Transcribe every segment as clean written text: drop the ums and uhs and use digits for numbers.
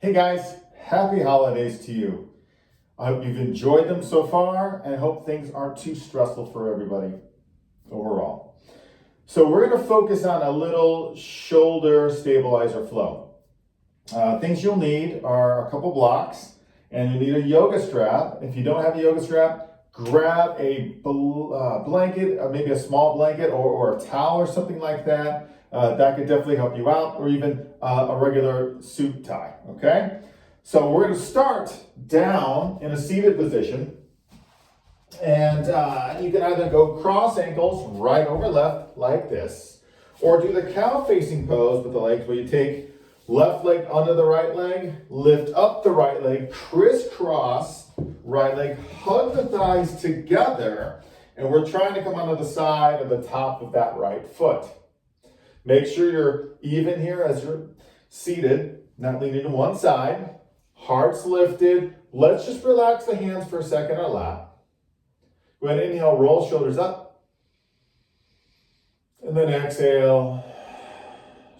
Hey guys, happy holidays to you. I hope you've enjoyed them so far, and I hope things aren't too stressful for everybody overall. So we're going to focus on a little shoulder stabilizer flow. Things you'll need are a couple blocks, and you need a yoga strap. If you don't have a yoga strap, grab a blanket, maybe a small blanket or a towel or something like that. That could definitely help you out, or even a regular suit tie, okay? So we're going to start down in a seated position, and you can either go cross ankles, right over left, like this, or do the cow facing pose with the legs where you take left leg under the right leg, lift up the right leg, crisscross right leg, hug the thighs together, and we're trying to come onto the side of the top of that right foot. Make sure you're even here as you're seated, not leaning to one side. Heart's lifted. Let's just relax the hands for a second or lap. Go ahead and inhale, roll shoulders up. And then exhale,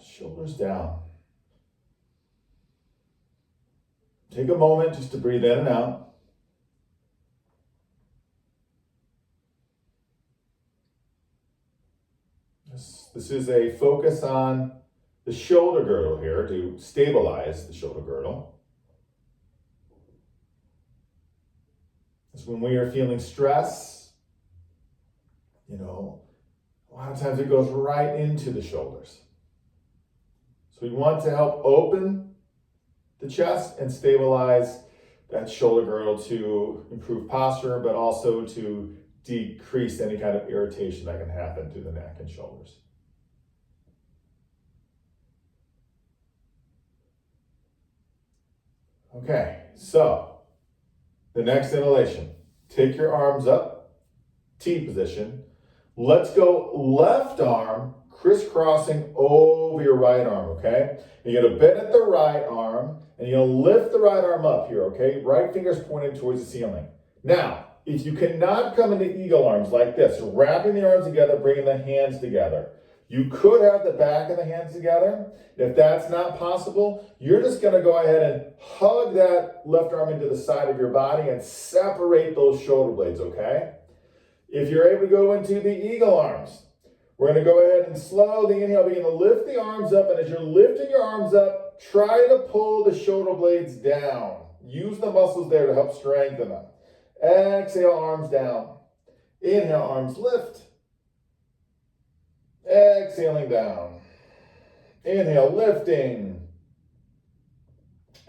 shoulders down. Take a moment just to breathe in and out. This is a focus on the shoulder girdle here to stabilize the shoulder girdle. It's when we are feeling stress, a lot of times it goes right into the shoulders. So we want to help open the chest and stabilize that shoulder girdle to improve posture, but also to decrease any kind of irritation that can happen to the neck and shoulders. Okay, so the next inhalation. Take your arms up, T position. Let's go left arm crisscrossing over your right arm, okay? And you're gonna bend at the right arm, and you're gonna lift the right arm up here, okay? Right finger's pointed towards the ceiling. Now, if you cannot come into eagle arms like this, wrapping the arms together, bringing the hands together. You could have the back of the hands together. If that's not possible, you're just gonna go ahead and hug that left arm into the side of your body and separate those shoulder blades, okay? If you're able to go into the eagle arms, we're gonna go ahead and slowly inhale, begin to lift the arms up, and as you're lifting your arms up, try to pull the shoulder blades down. Use the muscles there to help strengthen them. Exhale, arms down. Inhale, arms lift. Exhaling down. Inhale, lifting.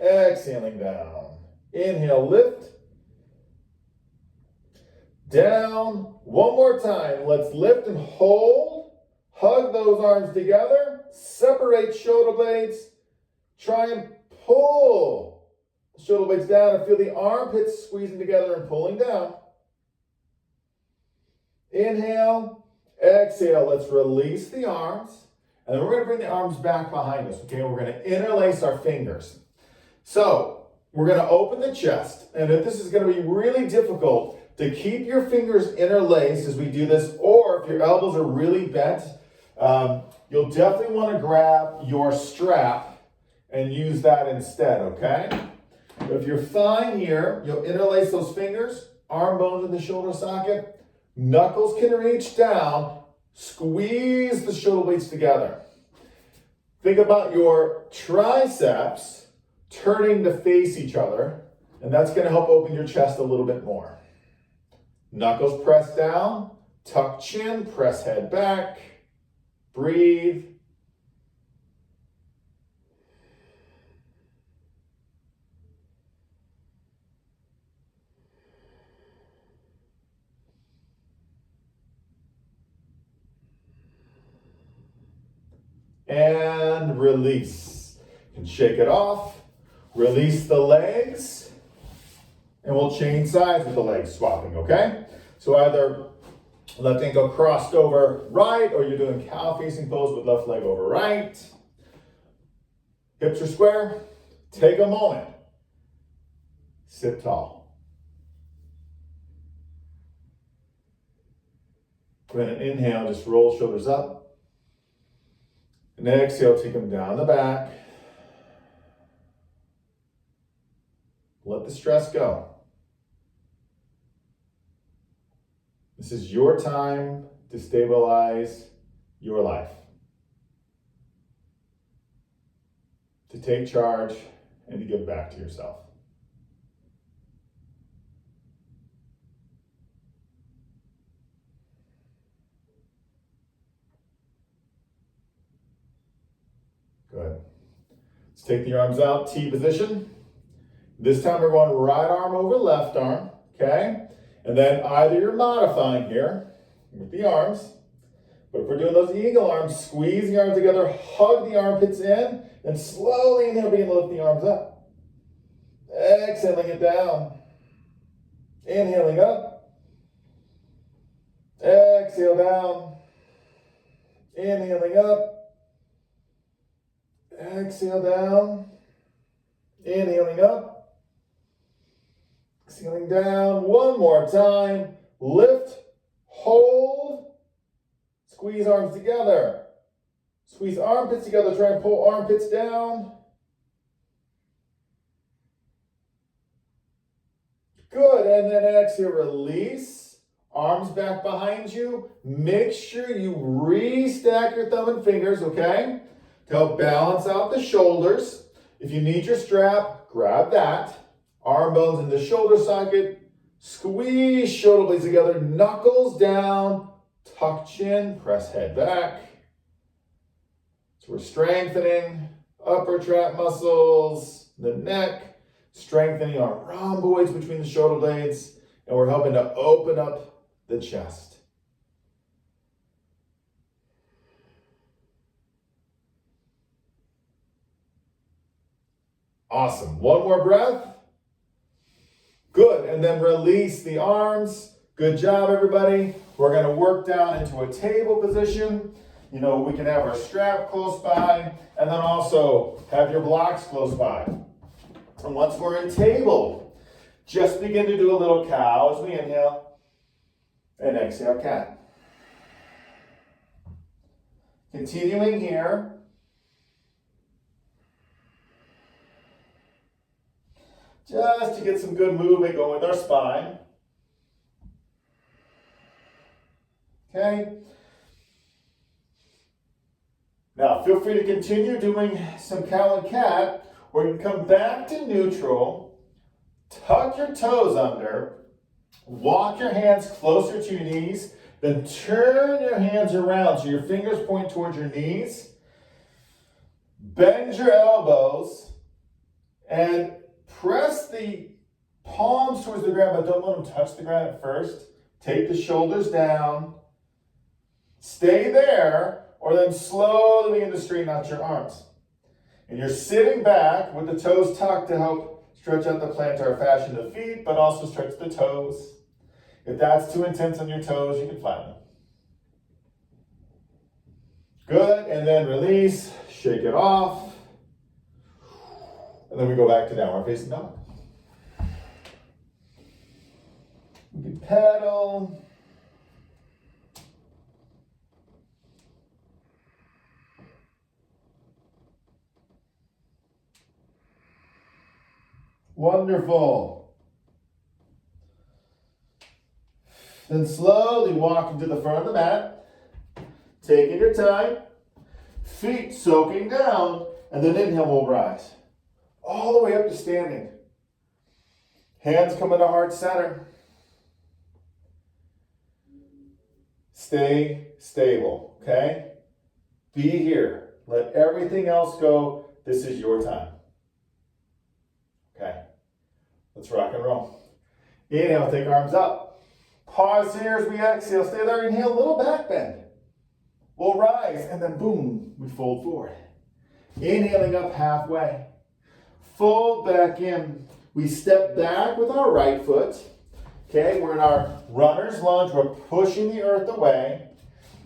Exhaling down. Inhale, lift. Down. One more time. Let's lift and hold. Hug those arms together. Separate shoulder blades. Try and pull the shoulder blades down and feel the armpits squeezing together and pulling down. Inhale. Exhale, let's release the arms, and then we're going to bring the arms back behind us, okay? We're going to interlace our fingers. So, we're going to open the chest, and if this is going to be really difficult to keep your fingers interlaced as we do this, or if your elbows are really bent, you'll definitely want to grab your strap and use that instead, okay? If you're fine here, you'll interlace those fingers, arm bones in the shoulder socket. Knuckles can reach down, squeeze the shoulder blades together. Think about your triceps turning to face each other, and that's going to help open your chest a little bit more. Knuckles press down, tuck chin, press head back, breathe. And release. And shake it off. Release the legs. And we'll change sides with the legs swapping, okay? So either left ankle crossed over right, or you're doing cow facing pose with left leg over right. Hips are square. Take a moment. Sit tall. Go ahead and inhale, just roll shoulders up. And exhale, take them down the back. Let the stress go. This is your time to stabilize your life, to take charge and to give back to yourself. Good. Let's take the arms out, T position. This time we're going right arm over left arm, okay? And then either you're modifying here with the arms, but if we're doing those eagle arms, squeeze the arms together, hug the armpits in, and slowly inhale, begin to lift the arms up. Exhaling it down. Inhaling up. Exhale down. Inhaling up. Exhale down. Inhaling up. Exhaling down. One more time. Lift. Hold. Squeeze arms together. Squeeze armpits together. Try and pull armpits down. Good. And then exhale. Release. Arms back behind you. Make sure you restack your thumb and fingers, okay? To help balance out the shoulders. If you need your strap, grab that. Arm bones in the shoulder socket. Squeeze shoulder blades together. Knuckles down. Tuck chin. Press head back. So we're strengthening upper trap muscles, the neck, strengthening our rhomboids between the shoulder blades, and we're helping to open up the chest. Awesome. One more breath. Good. And then release the arms. Good job, everybody. We're going to work down into a table position. You know, we can have our strap close by, and then also have your blocks close by. And once we're in table, just begin to do a little cow as we inhale and exhale cat. Continuing here. Just to get some good movement going with our spine. Okay. Now, feel free to continue doing some cow and cat, or you can come back to neutral, tuck your toes under, walk your hands closer to your knees, then turn your hands around so your fingers point towards your knees. Bend your elbows and press the palms towards the ground, but don't let them touch the ground at first. Take the shoulders down. Stay there, or then slowly begin to straighten out your arms. And you're sitting back with the toes tucked to help stretch out the plantar fascia in the feet, but also stretch the toes. If that's too intense on your toes, you can flatten them. Good, and then release, shake it off. And then we go back to downward facing dog. We can pedal. Wonderful. Then slowly walk into the front of the mat. Taking your time. Feet soaking down. And then inhale, we'll rise. All the way up to standing. Hands come into heart center. Stay stable, okay? Be here. Let everything else go. This is your time. Okay, let's rock and roll. Inhale, take arms up. Pause here as we exhale. Stay there, inhale, little back bend. We'll rise, and then boom, we fold forward. Inhaling up halfway. Fold back in. We step back with our right foot. Okay, we're in our runner's lunge. We're pushing the earth away.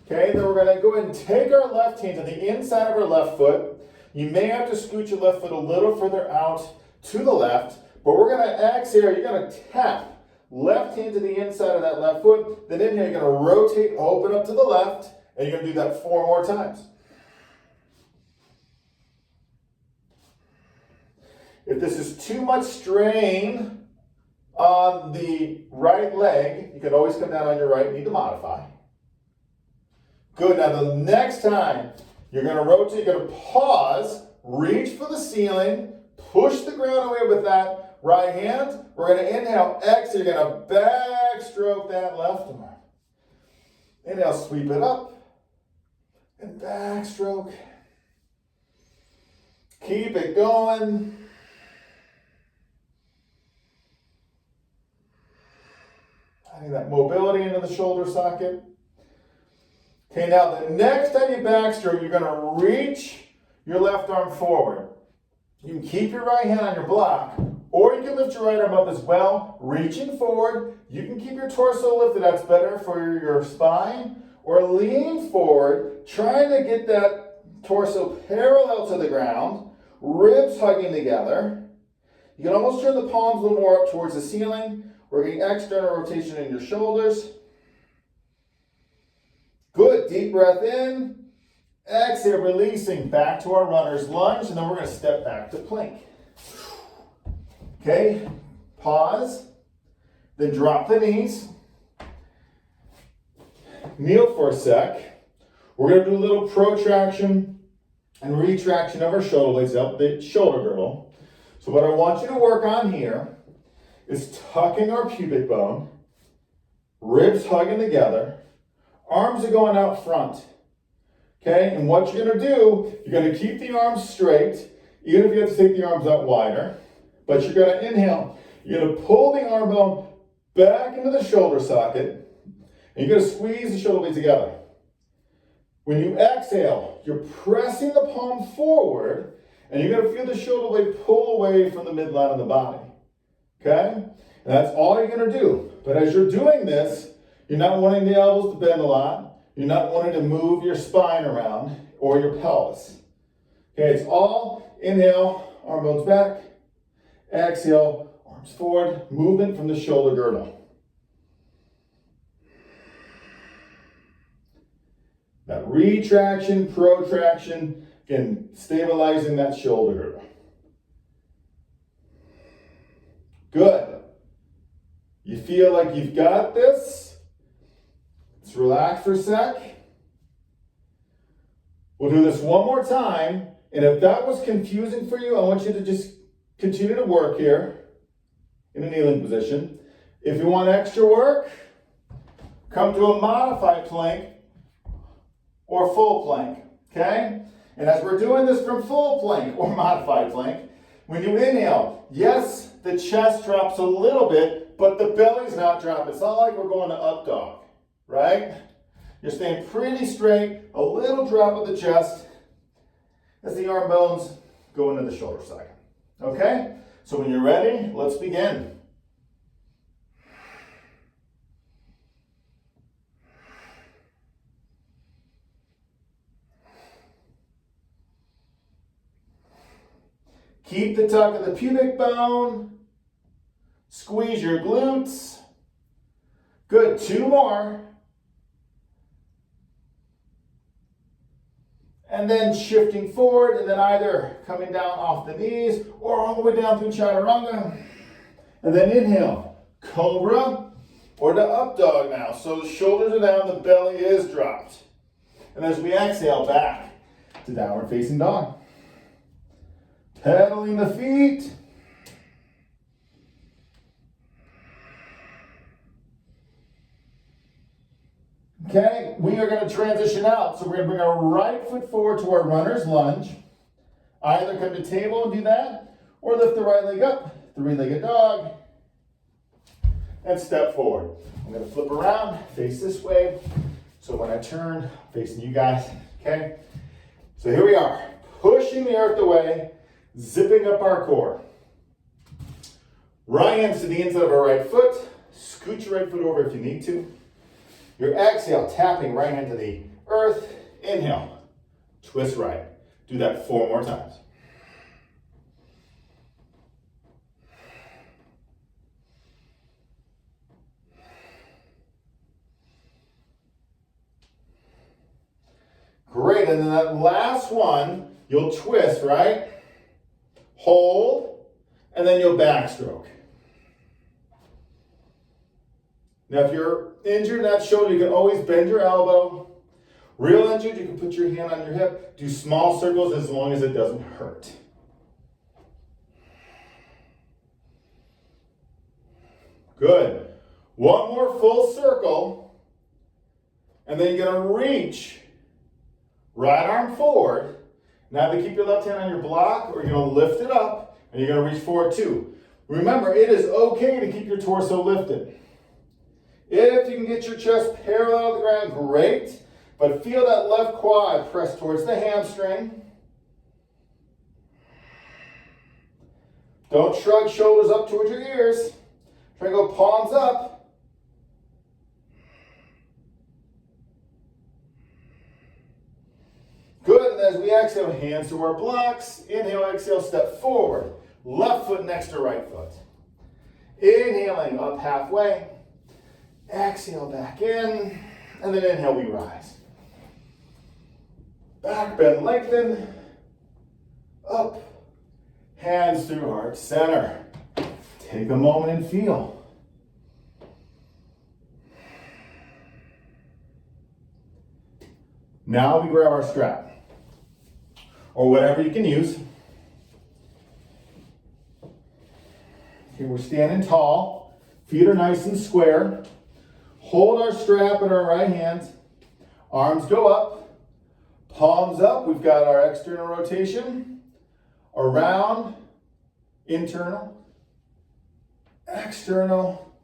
Okay, then we're going to go ahead and take our left hand to the inside of our left foot. You may have to scoot your left foot a little further out to the left, but we're going to exhale. You're going to tap left hand to the inside of that left foot. Then inhale, you're going to rotate, open up to the left, and you're going to do that 4 more times. If this is too much strain on the right leg, you can always come down on your right, need to modify. Good, now the next time you're gonna rotate, you're gonna pause, reach for the ceiling, push the ground away with that right hand. We're gonna inhale, exhale, you're gonna backstroke that left arm. Inhale, sweep it up, and backstroke. Keep it going. Adding that mobility into the shoulder socket. Okay, now the next time you backstroke, you're gonna reach your left arm forward. You can keep your right hand on your block, or you can lift your right arm up as well, reaching forward. You can keep your torso lifted, that's better for your spine, or lean forward, trying to get that torso parallel to the ground, ribs hugging together. You can almost turn the palms a little more up towards the ceiling. We're getting external rotation in your shoulders. Good, deep breath in. Exhale, releasing back to our runner's lunge, and then we're going to step back to plank. Okay, pause, then drop the knees. Kneel for a sec. We're going to do a little protraction and retraction of our shoulder blades up the shoulder girdle. So what I want you to work on here is tucking our pubic bone, ribs hugging together, arms are going out front. Okay, and what you're going to do, you're going to keep the arms straight, even if you have to take the arms out wider, but you're going to inhale. You're going to pull the arm bone back into the shoulder socket, and you're going to squeeze the shoulder blades together. When you exhale, you're pressing the palm forward, and you're going to feel the shoulder blade pull away from the midline of the body. Okay? And that's all you're going to do. But as you're doing this, you're not wanting the elbows to bend a lot. You're not wanting to move your spine around or your pelvis. Okay, it's all inhale, arm bones back. Exhale, arms forward. Movement from the shoulder girdle. That retraction, protraction, again, stabilizing that shoulder girdle. Good. You feel like you've got this? Let's relax for a sec. We'll do this one more time. And if that was confusing for you, I want you to just continue to work here in a kneeling position. If you want extra work, come to a modified plank or full plank, okay? And as we're doing this from full plank or modified plank, when you inhale, yes, the chest drops a little bit, but the belly's not dropping. It's not like we're going to up dog, right? You're staying pretty straight, a little drop of the chest as the arm bones go into the shoulder socket, okay? So when you're ready, let's begin. Keep the tuck of the pubic bone. Squeeze your glutes. Good, 2 more. And then shifting forward, and then either coming down off the knees or all the way down through chaturanga. And then inhale, cobra or the up dog now. So the shoulders are down, the belly is dropped. And as we exhale, back to downward facing dog. Pedaling the feet. Okay, we are going to transition out. So we're going to bring our right foot forward to our runner's lunge. Either come to table and do that, or lift the right leg up, three-legged dog, and step forward. I'm going to flip around, face this way. So when I turn, facing you guys, okay? So here we are, pushing the earth away, zipping up our core. Right hands to the inside of our right foot. Scoot your right foot over if you need to. Your exhale, tapping right hand to the earth. Inhale, twist right. Do that 4 more times. Great, and then that last one, you'll twist, right? Hold, and then you'll backstroke. Now, if you're injured in that shoulder, you can always bend your elbow. Real injured, you can put your hand on your hip. Do small circles as long as it doesn't hurt. Good. One more full circle, and then you're going to reach right arm forward. Now, to keep your left hand on your block, or you're going to lift it up, and you're going to reach forward too. Remember, it is okay to keep your torso lifted. If you can get your chest parallel to the ground, great. But feel that left quad press towards the hamstring. Don't shrug shoulders up towards your ears. Try to go palms up. Good, and as we exhale, hands to our blocks. Inhale, exhale, step forward. Left foot next to right foot. Inhaling up halfway. Exhale back in. And then inhale, we rise. Back bend, lengthen. Up. Hands through heart center. Take a moment and feel. Now we grab our strap, or whatever you can use. Here we're standing tall, feet are nice and square. Hold our strap in our right hand, arms go up, palms up. We've got our external rotation, around, internal, external,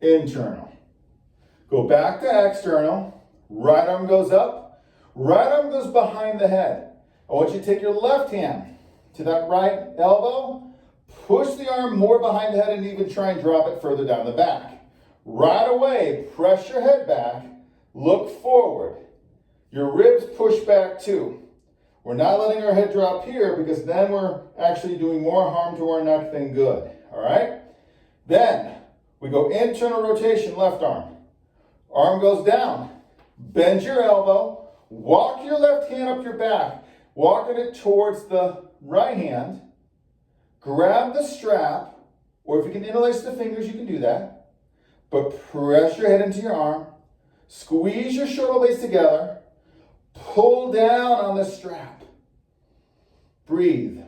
internal. Go back to external. Right arm goes up, right arm goes behind the head. I want you to take your left hand to that right elbow, push the arm more behind the head and even try and drop it further down the back. Right away, press your head back, look forward. Your ribs push back too. We're not letting our head drop here because then we're actually doing more harm to our neck than good, all right? Then we go internal rotation, left arm. Arm goes down. Bend your elbow, walk your left hand up your back, walking it towards the right hand, grab the strap, or if you can interlace the fingers, you can do that, but press your head into your arm, squeeze your shoulder blades together, pull down on the strap, breathe.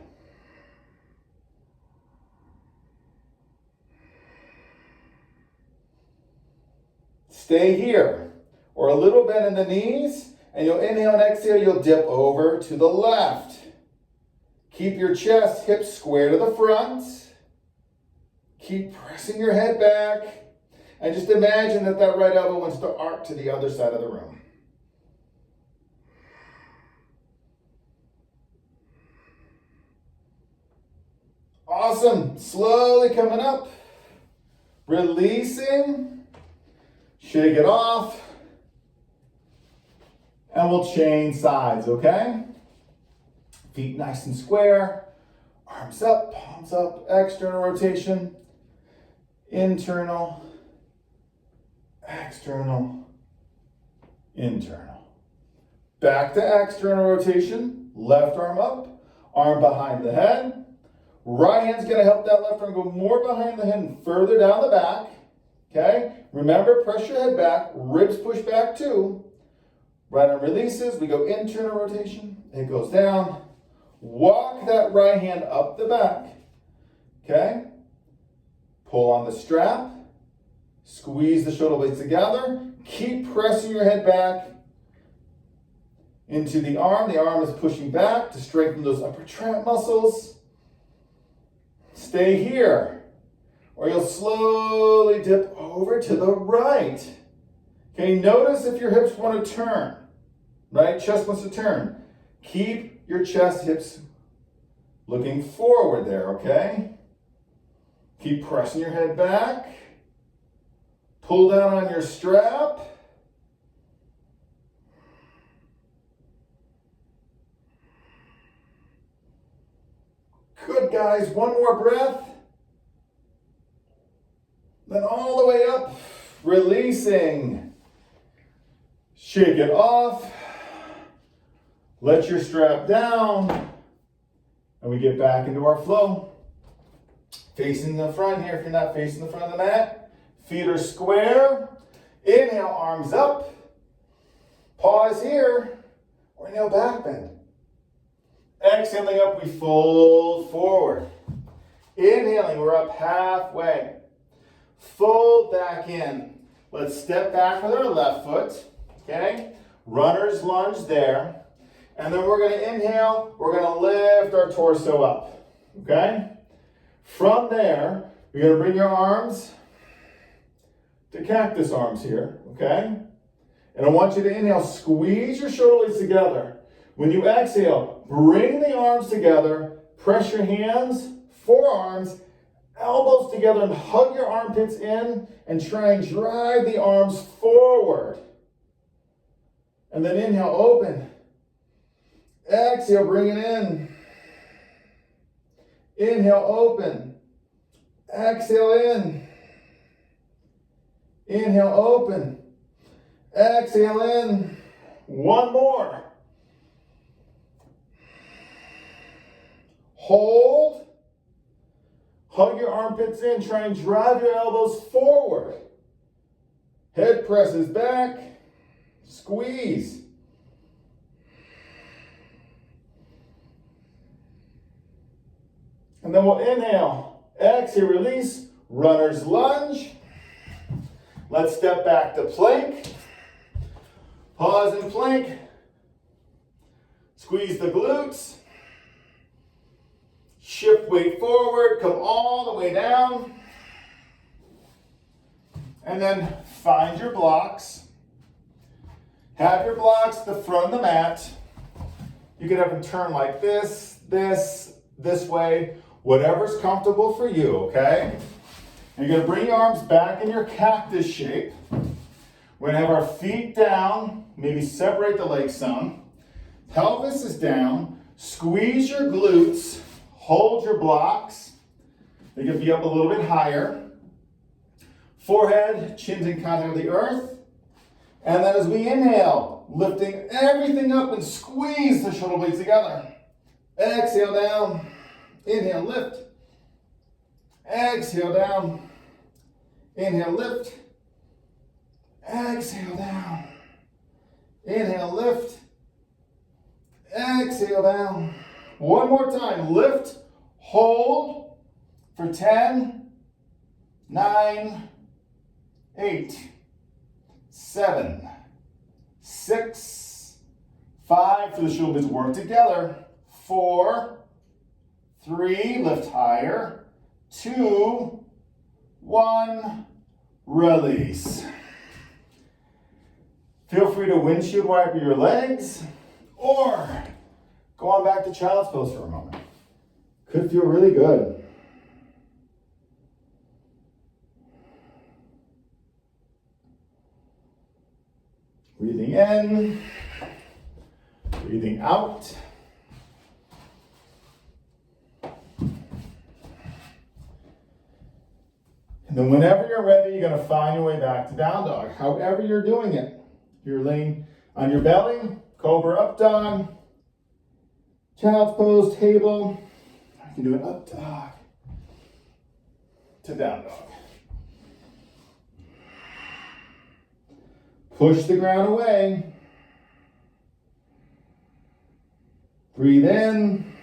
Stay here. Or a little bend in the knees, and you'll inhale and exhale, you'll dip over to the left. Keep your chest, hips square to the front. Keep pressing your head back, and just imagine that that right elbow wants to arc to the other side of the room. Awesome. Slowly coming up, releasing, shake it off. And we'll change sides, okay? Feet nice and square. Arms up, palms up, external rotation. Internal, external, internal. Back to external rotation. Left arm up, arm behind the head. Right hand's gonna help that left arm go more behind the head and further down the back. Okay? Remember, press your head back, ribs push back too. Right arm releases, we go internal rotation, it goes down. Walk that right hand up the back, okay? Pull on the strap, squeeze the shoulder blades together, keep pressing your head back into the arm is pushing back to strengthen those upper trap muscles. Stay here, or you'll slowly dip over to the right. Okay, notice if your hips want to turn, right? Chest wants to turn. Keep your chest, hips looking forward there, okay? Keep pressing your head back. Pull down on your strap. Good, guys. One more breath. Then all the way up, releasing. Shake it off. Let your strap down. And we get back into our flow. Facing the front here if you're not facing the front of the mat. Feet are square. Inhale, arms up. Pause here. Or inhale, back bend. Exhaling up, we fold forward. Inhaling, we're up halfway. Fold back in. Let's step back with our left foot. Okay? Runner's lunge there. And then we're going to inhale. We're going to lift our torso up. Okay? From there, you're going to bring your arms to cactus arms here. Okay? And I want you to inhale. Squeeze your shoulder blades together. When you exhale, bring the arms together. Press your hands, forearms, elbows together, and hug your armpits in and try and drive the arms forward. And then inhale, open. Exhale, bring it in. Inhale, open. Exhale, in. Inhale, open. Exhale, in. One more. Hold. Hug your armpits in. Try and drive your elbows forward. Head presses back. Squeeze. And then we'll inhale. Exhale, release. Runner's lunge. Let's step back to plank. Pause in plank. Squeeze the glutes. Shift weight forward. Come all the way down. And then find your blocks. Have your blocks at the front of the mat. You can have them turn like this way. Whatever's comfortable for you, okay? And you're going to bring your arms back in your cactus shape. We're going to have our feet down. Maybe separate the legs some. Pelvis is down. Squeeze your glutes. Hold your blocks. They can be up a little bit higher. Forehead, chin's in contact with the earth. And then as we inhale, lifting everything up and squeeze the shoulder blades together. Exhale down. Inhale, lift. Exhale down. Inhale, lift. Exhale down. Inhale, lift. Exhale down. One more time. Lift, hold for 10, 9, 8, 7, 6, 5. For the shoulder blades work together. 4, 3, lift higher. 2, 1, release. Feel free to windshield wiper your legs or go on back to child's pose for a moment. Could feel really good. Breathing in, breathing out. And then whenever you're ready, you're going to find your way back to down dog. However you're doing it. You're laying on your belly, cobra up dog, child's pose, table. You can do an up dog to down dog. Push the ground away. Breathe in.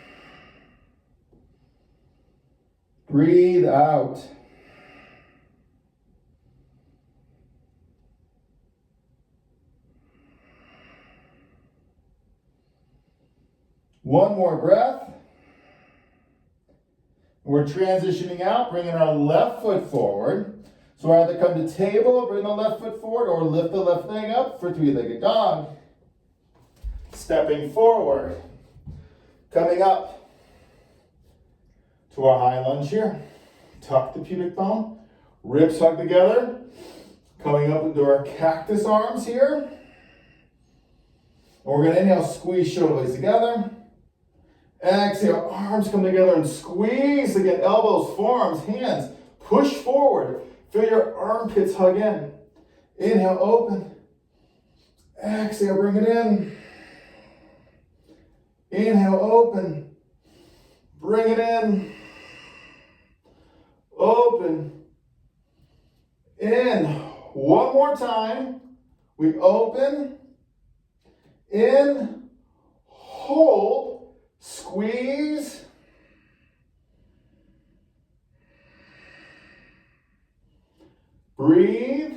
Breathe out. One more breath. We're transitioning out, bringing our left foot forward. So either come to table, bring the left foot forward, or lift the left leg up for three-legged dog. Stepping forward. Coming up to our high lunge here. Tuck the pubic bone. Ribs hug together. Coming up into our cactus arms here. And we're going to inhale, squeeze shoulder blades together. Exhale, arms come together and squeeze again. Elbows, forearms, hands. Push forward. Feel your armpits hug in. Inhale, open. Exhale, bring it in. Inhale, open. Bring it in. open. In. One more time. We open. In. Hold. Squeeze. Breathe.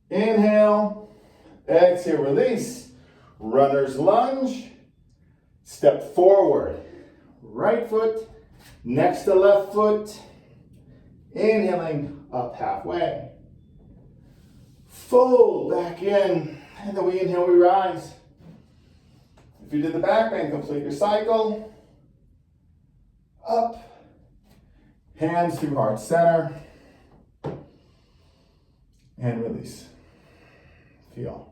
Inhale. Exhale, release. Runner's lunge. Step forward. Right foot next to left foot. Inhaling up halfway. Fold back in. And then we inhale, we rise. If you did the back bend, complete your cycle. Up. Hands through heart center. And release. Feel.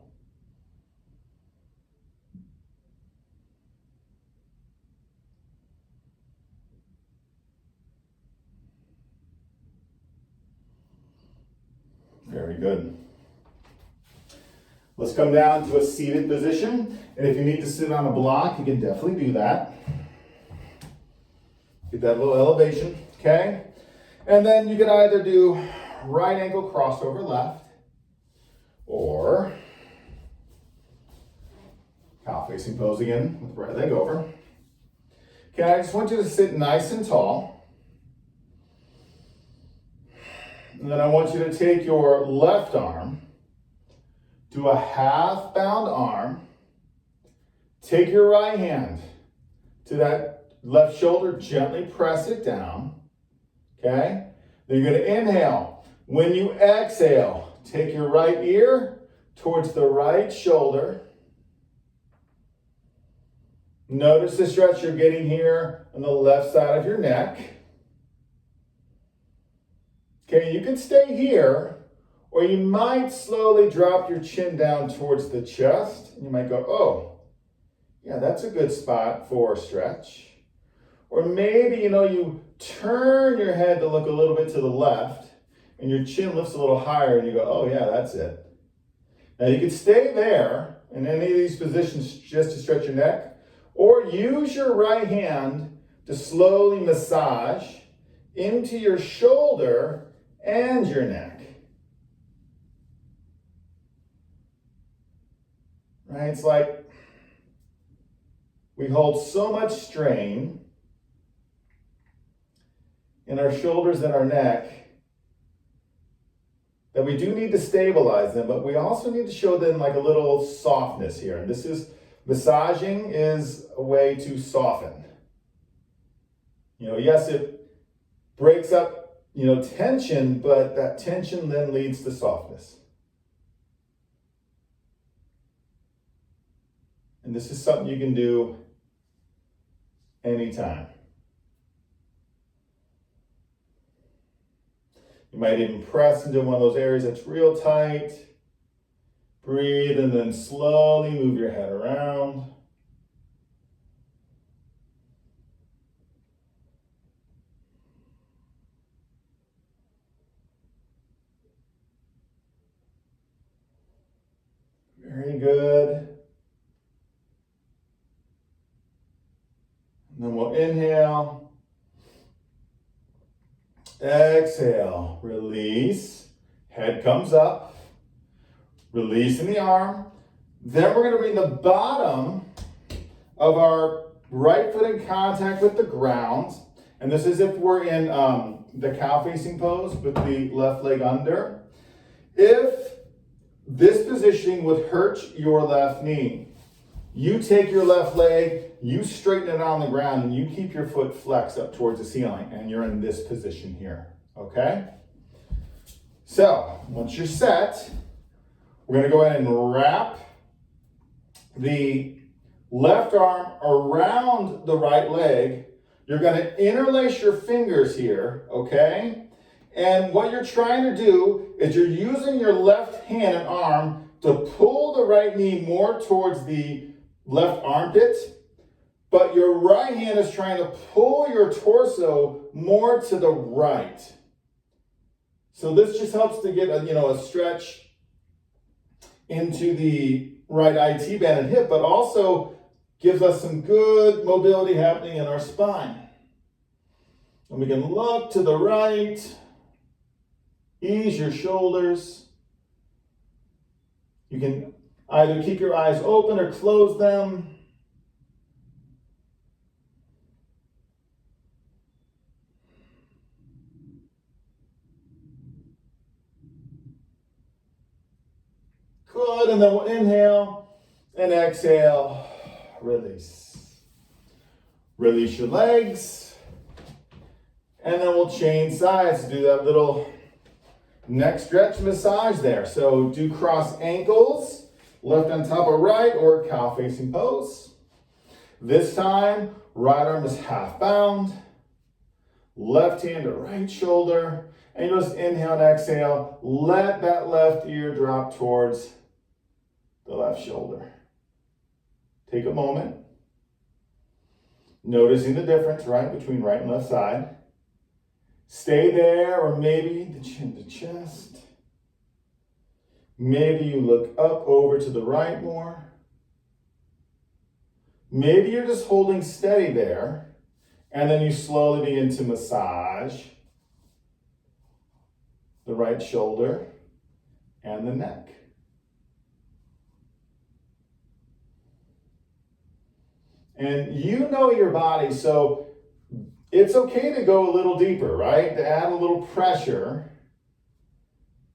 Very good. Let's come down to a seated position. And if you need to sit on a block, you can definitely do that. Get that little elevation, okay? And then you can either do right ankle crossover left or cow facing pose again with right leg over. Okay, I just want you to sit nice and tall. And then I want you to take your left arm, do a half bound arm, take your right hand to that left shoulder, gently press it down, okay? Then you're gonna inhale. When you exhale, take your right ear towards the right shoulder. Notice the stretch you're getting here on the left side of your neck. Okay, you can stay here, or you might slowly drop your chin down towards the chest. And you might go, oh, yeah, that's a good spot for a stretch. Or maybe, you turn your head to look a little bit to the left, and your chin lifts a little higher, and you go, oh, yeah, that's it. Now, you can stay there in any of these positions just to stretch your neck, or use your right hand to slowly massage into your shoulder and your neck. Right? It's like we hold so much strain in our shoulders and our neck that we do need to stabilize them, but we also need to show them like a little softness here. And this is, massaging is a way to soften. Yes, it breaks up tension, but that tension then leads to softness. And this is something you can do anytime. You might even press into one of those areas that's real tight. Breathe and then slowly move your head around. Very good. And then we'll inhale. Exhale. Release. Head comes up. Releasing the arm. Then we're going to bring the bottom of our right foot in contact with the ground. And this is if we're in the cow facing pose with the left leg under. If this positioning would hurt your left knee, you take your left leg, you straighten it on the ground, and you keep your foot flexed up towards the ceiling, and you're in this position here, okay? So, once you're set, we're gonna go ahead and wrap the left arm around the right leg. You're gonna interlace your fingers here, okay? And what you're trying to do is you're using your left hand and arm to pull the right knee more towards the left armpit, but your right hand is trying to pull your torso more to the right. So this just helps to get a stretch into the right IT band and hip, but also Gives us some good mobility happening in our spine. And we can look to the right, ease your shoulders. You can either keep your eyes open or close them. Good, and then we'll inhale and exhale, release. Release your legs, and then we'll change sides to do that little neck stretch massage there. So do cross ankles, left on top of right or cow facing pose. This time, right arm is half bound, left hand to right shoulder, and you just inhale and exhale. Let that left ear drop towards the left shoulder. Take a moment, noticing the difference, right, between right and left side. Stay there, or maybe the chin to chest. Maybe you look up over to the right more. Maybe you're just holding steady there, and then you slowly begin to massage the right shoulder and the neck. And you know your body, so it's okay to go a little deeper, right? To add a little pressure.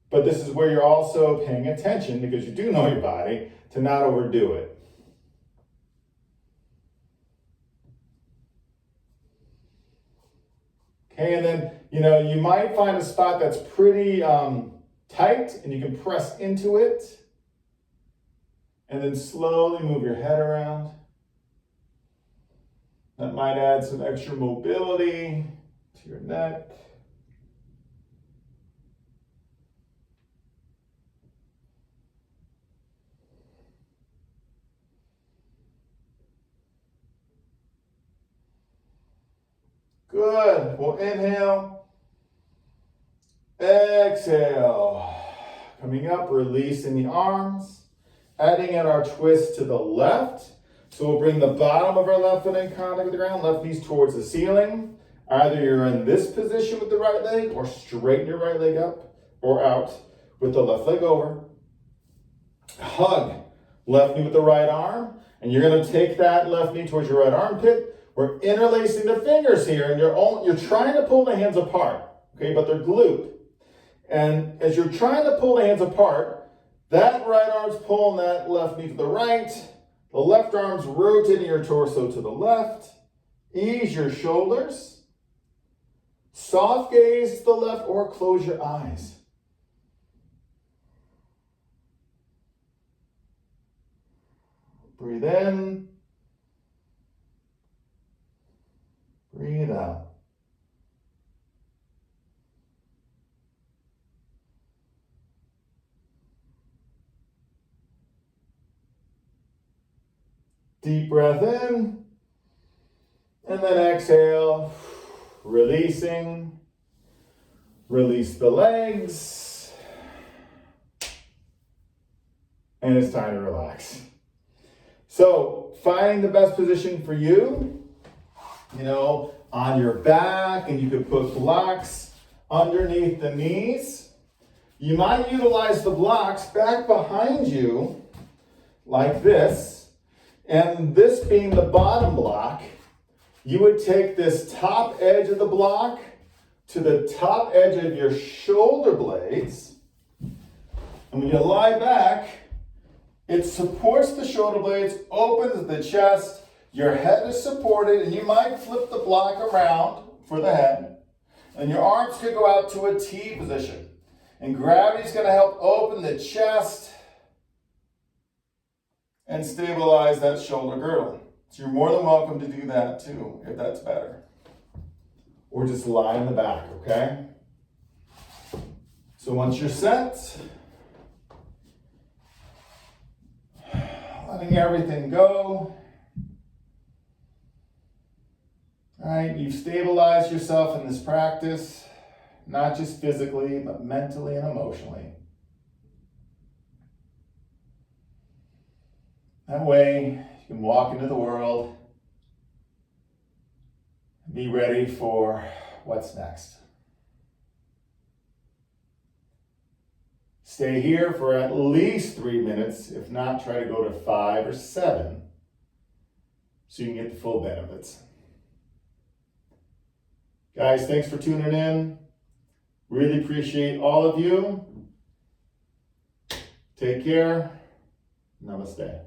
But this is where you're also paying attention, because you do know your body, to not overdo it. Okay, and then, you might find a spot that's pretty tight, and you can press into it. And then slowly move your head around. That might add some extra mobility to your neck. Good. We'll inhale. Exhale. Coming up, releasing the arms. Adding in our twist to the left. So we'll bring the bottom of our left foot in contact with the ground, left knees towards the ceiling. Either you're in this position with the right leg, or straighten your right leg up or out with the left leg over. Hug left knee with the right arm, and you're going to take that left knee towards your right armpit. We're interlacing the fingers here, and you're trying to pull the hands apart, okay, but they're glued. And as you're trying to pull the hands apart, that right arm's pulling that left knee to the right. The left arm's rotating your torso to the left. Ease your shoulders. Soft gaze to the left, or close your eyes. Breathe in. Breathe out. Deep breath in, and then exhale, releasing. Release the legs, and it's time to relax. So, finding the best position for you, on your back, and you could put blocks underneath the knees. You might utilize the blocks back behind you, like this. And this being the bottom block, you would take this top edge of the block to the top edge of your shoulder blades. And when you lie back, it supports the shoulder blades, opens the chest, your head is supported, and you might flip the block around for the head. And your arms could go out to a T position. And gravity's going to help open the chest and stabilize that shoulder girdle. So you're more than welcome to do that too, if that's better. Or just lie in the back, okay? So once you're set, letting everything go. All right, you've stabilized yourself in this practice, not just physically, but mentally and emotionally. That way, You can walk into the world. Be ready for what's next. Stay here for at least 3 minutes. If not, try to go to 5 or 7 so you can get the full benefits. Guys, thanks for tuning in. Really appreciate all of you. Take care. Namaste.